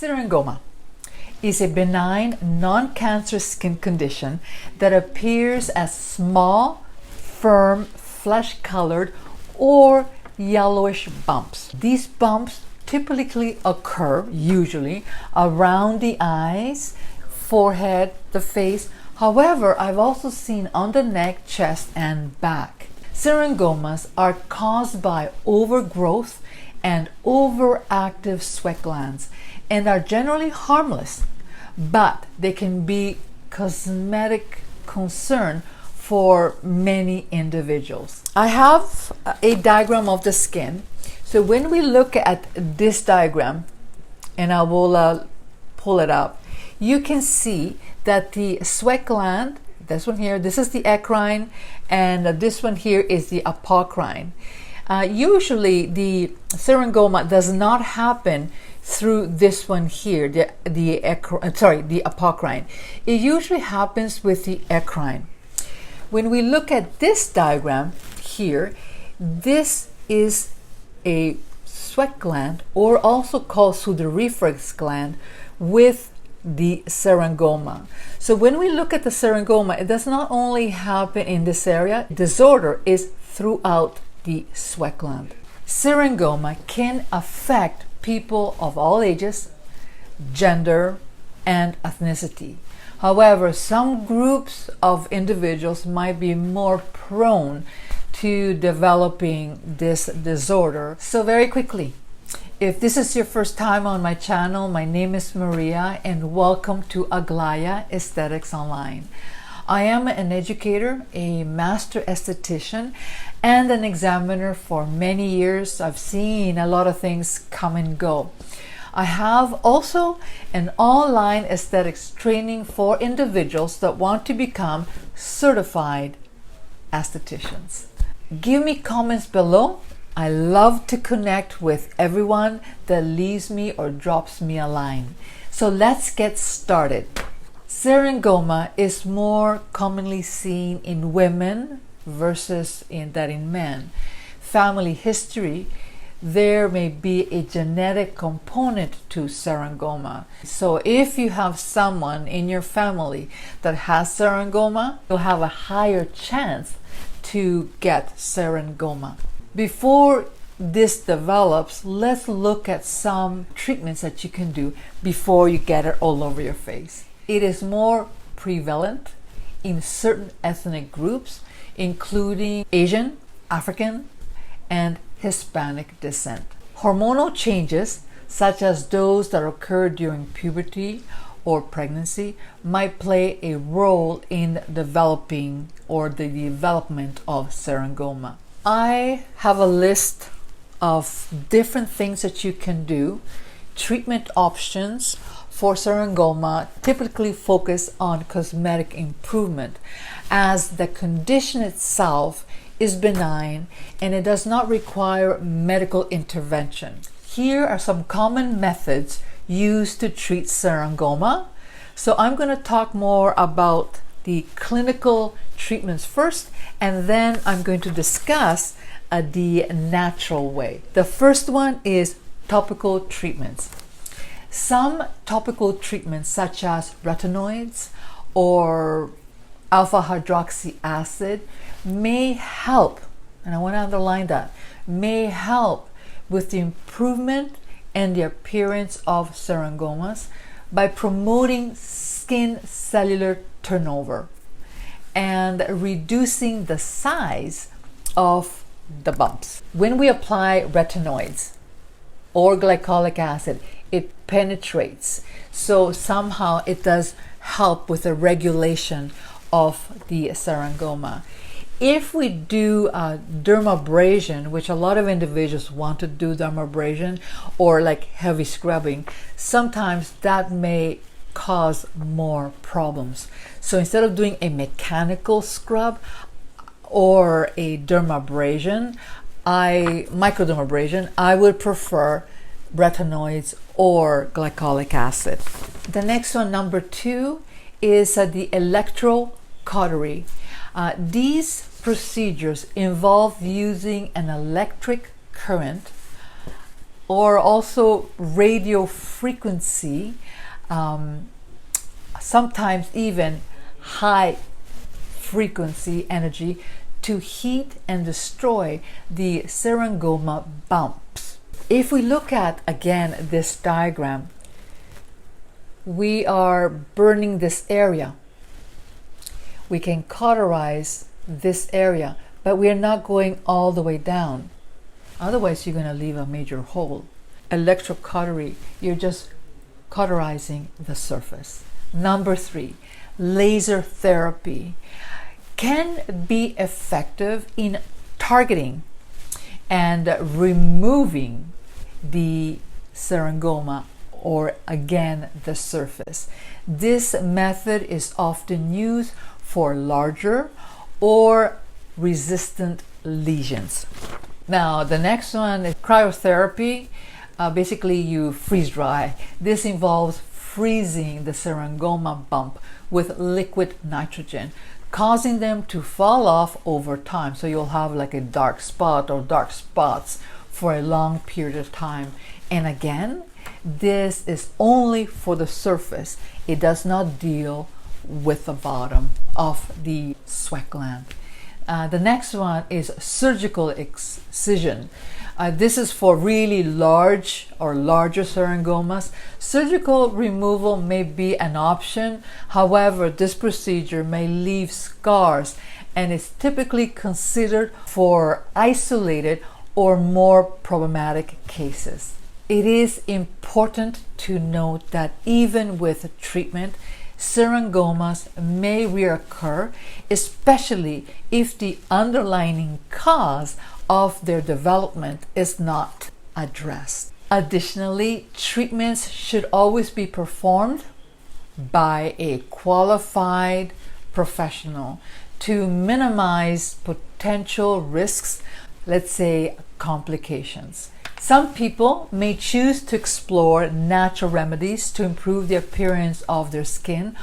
Syringoma is a benign, non-cancerous skin condition that appears as small, firm, flesh-colored, or yellowish bumps. These bumps typically occur, usually, around the eyes, forehead, the face. However, I've also seen on the neck, chest, and back. Syringomas are caused by overgrowth and overactive sweat glands and are generally harmless, but they can be cosmetic concern for many individuals. I have a diagram of the skin. So when we look at this diagram, and I will pull it up, you can see that the sweat gland, this one here, this is the eccrine, and this one here is the apocrine. Usually the syringoma does not happen through this one here, the apocrine. It usually happens with the eccrine. When we look at this diagram here, this is a sweat gland, or also called sudoriferous gland, with the syringoma. So when we look at the syringoma, it does not only happen in this area. Disorder is throughout the sweat gland. Syringoma can affect people of all ages, gender, and ethnicity. However, some groups of individuals might be more prone to developing this disorder. So very quickly, if this is your first time on my channel, my name is Maria and welcome to Aglaia Aesthetics Online. I am an educator, a master esthetician, and an examiner for many years. I've seen a lot of things come and go. I have also an online aesthetics training for individuals that want to become certified estheticians. Give me comments below. I love to connect with everyone that leaves me or drops me a line. So let's get started. Syringoma is more commonly seen in women versus in men. Family history, there may be a genetic component to syringoma. So if you have someone in your family that has syringoma, you'll have a higher chance to get syringoma. Before this develops, let's look at some treatments that you can do before you get it all over your face. It is more prevalent in certain ethnic groups, including Asian, African, and Hispanic descent. Hormonal changes, such as those that occur during puberty or pregnancy, might play a role in developing or the development of syringoma. I have a list of different things that you can do. Treatment options for syringoma typically focus on cosmetic improvement, as the condition itself is benign and it does not require medical intervention. Here are some common methods used to treat syringoma. So I'm going to talk more about the clinical treatments first, and then I'm going to discuss the natural way. The first one is topical treatments. Some topical treatments, such as retinoids or alpha hydroxy acid, may help, and I want to underline that, may help with the improvement and the appearance of syringomas by promoting skin cellular turnover and reducing the size of the bumps. When we apply retinoids or glycolic acid, it penetrates, so somehow it does help with the regulation of the syringoma. If we do dermabrasion, which a lot of individuals want to do dermabrasion, or like heavy scrubbing, sometimes that may cause more problems. So instead of doing a mechanical scrub or a dermabrasion, microdermabrasion, I would prefer retinoids or glycolic acid. The next one, number 2, is the Electrocautery. These procedures involve using an electric current or also radiofrequency, sometimes even high frequency energy, to heat and destroy the syringoma bumps. If we look at again this diagram, we are burning this area. We can cauterize this area, but we are not going all the way down. Otherwise, you're going to leave a major hole. Electrocautery, you're just cauterizing the surface. Number 3, laser therapy can be effective in targeting and removing the syringoma, or again the surface. This method is often used for larger or resistant lesions. Now the next one is cryotherapy. Basically you freeze dry. This involves freezing the syringoma bump with liquid nitrogen, causing them to fall off over time. So you'll have like a dark spot or dark spots for a long period of time. And again, this is only for the surface. It does not deal with the bottom of the sweat gland. The next one is surgical excision. This is for really large or larger syringomas. Surgical removal may be an option. However, this procedure may leave scars and is typically considered for isolated or more problematic cases. It is important to note that even with treatment, syringomas may reoccur, especially if the underlying cause of their development is not addressed. Additionally, treatments should always be performed by a qualified professional to minimize potential risks, let's say complications. Some people may choose to explore natural remedies to improve the appearance of their skin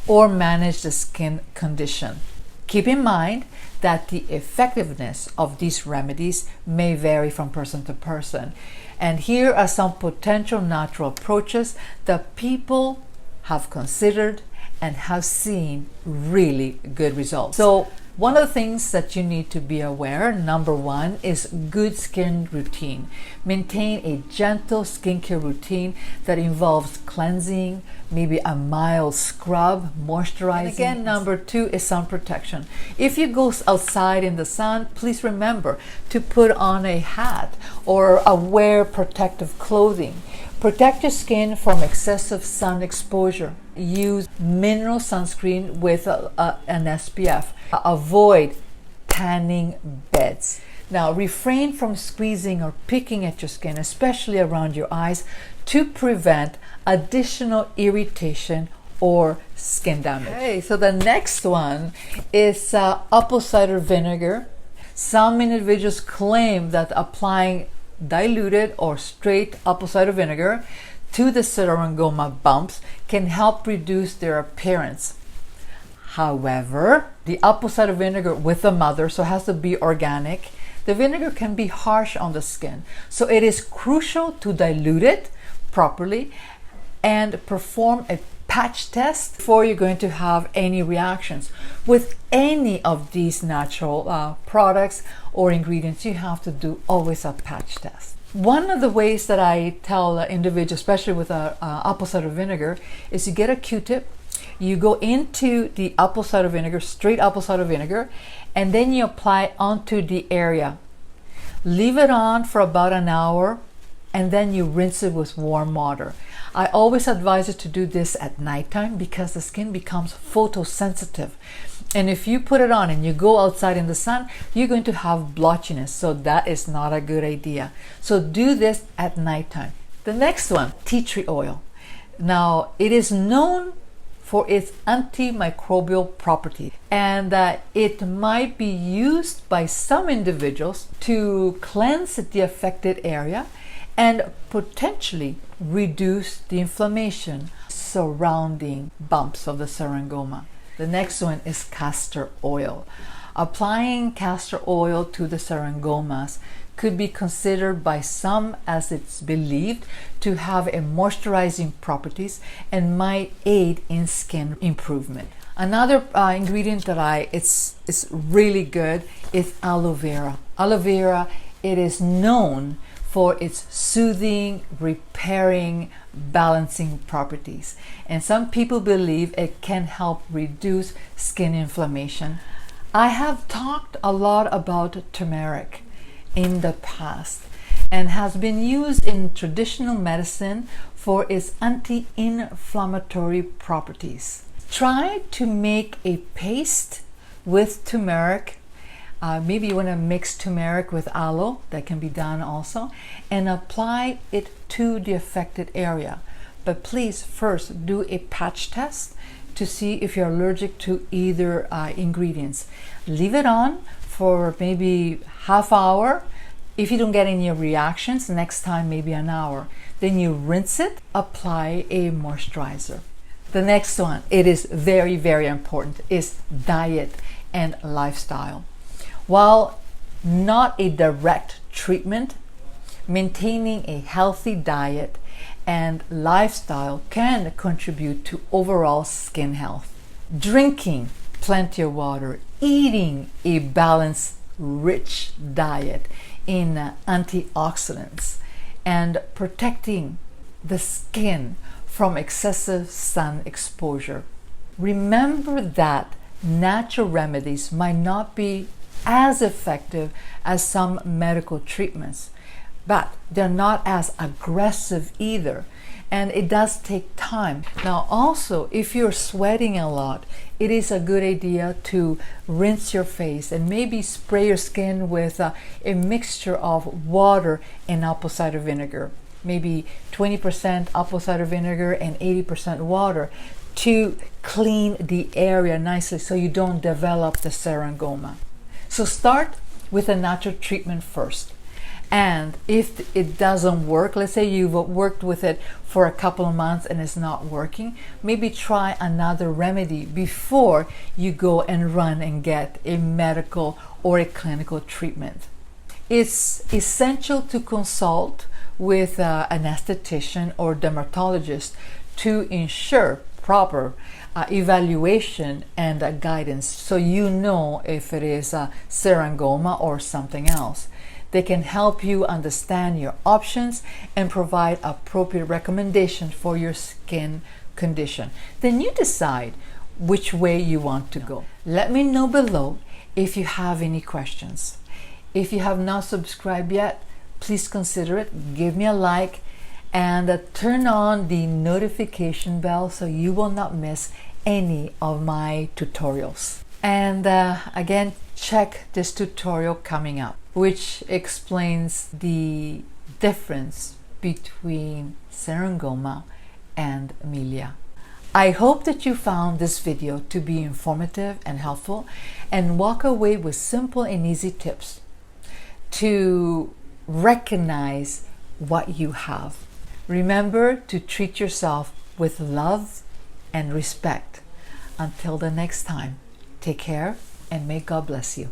or manage the skin condition. Keep in mind that the effectiveness of these remedies may vary from person to person. And here are some potential natural approaches that people have considered and have seen really good results. So one of the things that you need to be aware, number 1, is good skin routine. Maintain a gentle skincare routine that involves cleansing, maybe a mild scrub, moisturizing. And again, number 2 is sun protection. If you go outside in the sun, please remember to put on a hat or wear protective clothing. Protect your skin from excessive sun exposure. Use mineral sunscreen with an SPF. Avoid tanning beds. Now, refrain from squeezing or picking at your skin, especially around your eyes, to prevent additional irritation or skin damage. Okay, so the next one is apple cider vinegar. Some individuals claim that applying diluted or straight apple cider vinegar to the syringoma bumps can help reduce their appearance. However, the apple cider vinegar with the mother, so it has to be organic, the vinegar can be harsh on the skin. So it is crucial to dilute it properly and perform a patch test before you're going to have any reactions. With any of these natural products or ingredients, you have to do always a patch test. One of the ways that I tell individuals, especially with apple cider vinegar, is you get a Q-tip, you go into the apple cider vinegar, straight apple cider vinegar, and then you apply onto the area. Leave it on for about an hour, and then you rinse it with warm water. I always advise you to do this at nighttime because the skin becomes photosensitive. And if you put it on and you go outside in the sun, you're going to have blotchiness. So that is not a good idea. So do this at nighttime. The next one, tea tree oil. Now, it is known for its antimicrobial property, and it might be used by some individuals to cleanse the affected area and potentially reduce the inflammation surrounding bumps of the syringoma. The next one is castor oil. Applying castor oil to the syringomas could be considered by some, as it's believed, to have a moisturizing properties and might aid in skin improvement. Another ingredient that it's really good is aloe vera. Aloe vera, it is known for its soothing, repairing, balancing properties. And some people believe it can help reduce skin inflammation. I have talked a lot about turmeric in the past and has been used in traditional medicine for its anti-inflammatory properties. Try to make a paste with turmeric. Maybe you want to mix turmeric with aloe, that can be done also, and apply it to the affected area. But please first do a patch test to see if you're allergic to either ingredients. Leave it on for maybe half hour. If you don't get any reactions, next time maybe an hour. Then you rinse it, apply a moisturizer. The next one, it is very, very important, is diet and lifestyle. While not a direct treatment, maintaining a healthy diet and lifestyle can contribute to overall skin health. Drinking plenty of water, eating a balanced, rich diet in antioxidants, and protecting the skin from excessive sun exposure. Remember that natural remedies might not be as effective as some medical treatments, but they're not as aggressive either, and it does take time. Now also, if you're sweating a lot, it is a good idea to rinse your face and maybe spray your skin with a mixture of water and apple cider vinegar, maybe 20% apple cider vinegar and 80% water, to clean the area nicely so you don't develop the syringoma. So start with a natural treatment first. And if it doesn't work, let's say you've worked with it for a couple of months and it's not working, maybe try another remedy before you go and run and get a medical or a clinical treatment. It's essential to consult with an esthetician or dermatologist to ensure proper evaluation and guidance, so you know if it is a syringoma or something else. They can help you understand your options and provide appropriate recommendations for your skin condition. Then you decide which way you want to go. Let me know below if you have any questions. If you have not subscribed yet, please consider it. Give me a like and turn on the notification bell so you will not miss any of my tutorials. And again, check this tutorial coming up, which explains the difference between syringoma and milia. I hope that you found this video to be informative and helpful, and walk away with simple and easy tips to recognize what you have. Remember to treat yourself with love and respect. Until the next time, take care and may God bless you.